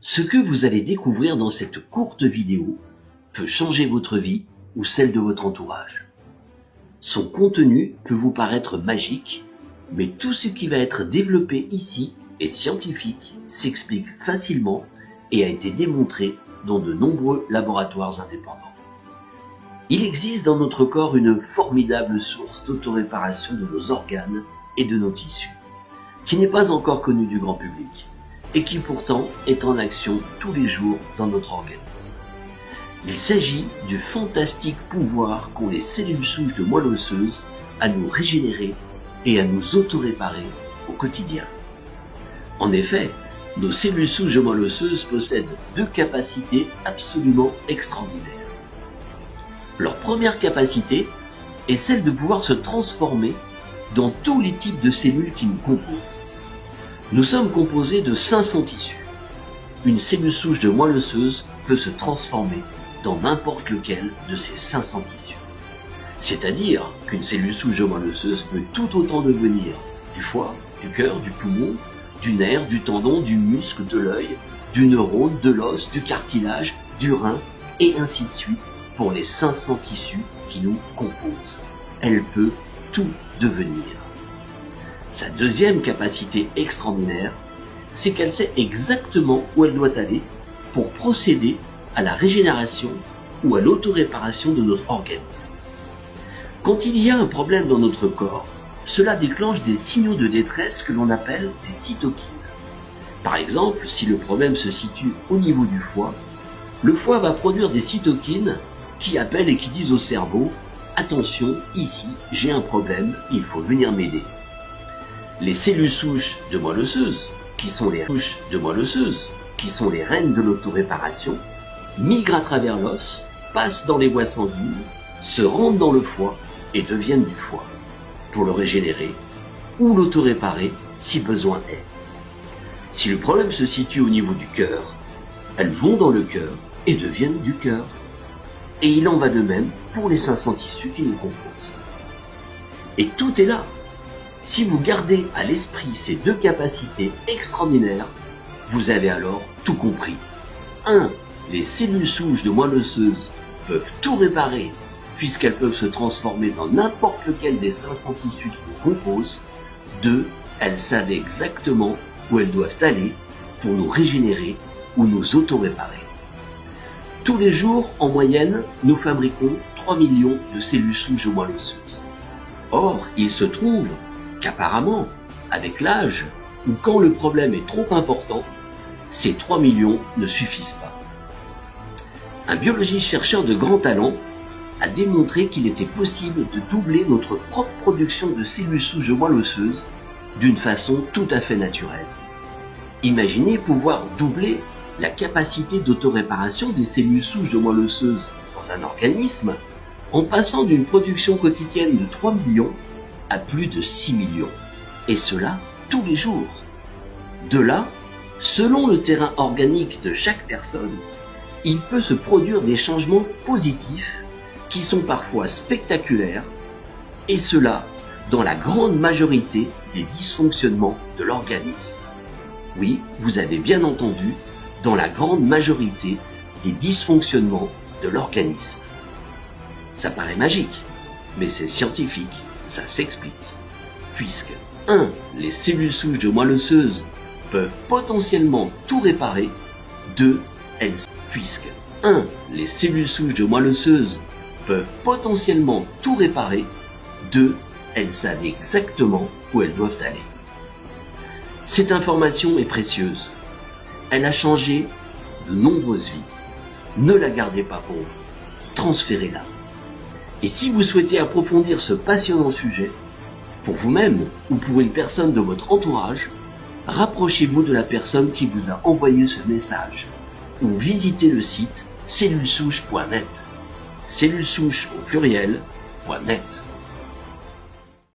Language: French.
Ce que vous allez découvrir dans cette courte vidéo peut changer votre vie ou celle de votre entourage. Son contenu peut vous paraître magique, mais tout ce qui va être développé ici est scientifique, s'explique facilement et a été démontré dans de nombreux laboratoires indépendants. Il existe dans notre corps une formidable source d'autoréparation de nos organes et de nos tissus, qui n'est pas encore connue du grand public, et qui pourtant est en action tous les jours dans notre organisme. Il s'agit du fantastique pouvoir qu'ont les cellules souches de moelle osseuse à nous régénérer et à nous autoréparer au quotidien. En effet, nos cellules souches de moelle osseuse possèdent deux capacités absolument extraordinaires. Leur première capacité est celle de pouvoir se transformer dans tous les types de cellules qui nous composent. Nous sommes composés de 500 tissus. Une cellule souche de moelle osseuse peut se transformer dans n'importe lequel de ces 500 tissus. C'est-à-dire qu'une cellule souche de moelle osseuse peut tout autant devenir du foie, du cœur, du poumon, du nerf, du tendon, du muscle, de l'œil, du neurone, de l'os, du cartilage, du rein, et ainsi de suite pour les 500 tissus qui nous composent. Elle peut tout devenir. Sa deuxième capacité extraordinaire, c'est qu'elle sait exactement où elle doit aller pour procéder à la régénération ou à l'autoréparation de notre organisme. Quand il y a un problème dans notre corps, cela déclenche des signaux de détresse que l'on appelle des cytokines. Par exemple, si le problème se situe au niveau du foie, le foie va produire des cytokines qui appellent et qui disent au cerveau « Attention, ici, j'ai un problème, il faut venir m'aider ». Les cellules souches de moelle osseuse, qui sont les reines de l'autoréparation, migrent à travers l'os, passent dans les voies sanguines, se rendent dans le foie et deviennent du foie, pour le régénérer ou l'autoréparer si besoin est. Si le problème se situe au niveau du cœur, elles vont dans le cœur et deviennent du cœur. Et il en va de même pour les 500 tissus qui nous composent. Et tout est là. Si vous gardez à l'esprit ces deux capacités extraordinaires, vous avez alors tout compris. 1. Les cellules souches de moelle osseuse peuvent tout réparer puisqu'elles peuvent se transformer dans n'importe lequel des 500 tissus qui nous composent. 2. Elles savent exactement où elles doivent aller pour nous régénérer ou nous auto-réparer. Tous les jours, en moyenne, nous fabriquons 3 millions de cellules souches de moelle osseuse. Or, il se trouve qu'apparemment, avec l'âge, ou quand le problème est trop important, ces 3 millions ne suffisent pas. Un biologiste chercheur de grand talent a démontré qu'il était possible de doubler notre propre production de cellules souches de moelle osseuse d'une façon tout à fait naturelle. Imaginez pouvoir doubler la capacité d'autoréparation des cellules souches de moelle osseuse dans un organisme en passant d'une production quotidienne de 3 millions à plus de 6 millions, et cela tous les jours. De là, selon le terrain organique de chaque personne, il peut se produire des changements positifs qui sont parfois spectaculaires, et cela dans la grande majorité des dysfonctionnements de l'organisme. Oui, vous avez bien entendu, dans la grande majorité des dysfonctionnements de l'organisme. Ça paraît magique, mais c'est scientifique, ça s'explique. Puisque 1. Les cellules souches de moelle osseuse peuvent potentiellement tout réparer. 2. Les cellules souches de moelle osseuse peuvent potentiellement tout réparer. 2. Elles savent exactement où elles doivent aller. Cette information est précieuse. Elle a changé de nombreuses vies. Ne la gardez pas pour vous. Transférez-la. Et si vous souhaitez approfondir ce passionnant sujet, pour vous-même ou pour une personne de votre entourage, rapprochez-vous de la personne qui vous a envoyé ce message ou visitez le site cellulesouches.net. Cellulesouches au pluriel.net.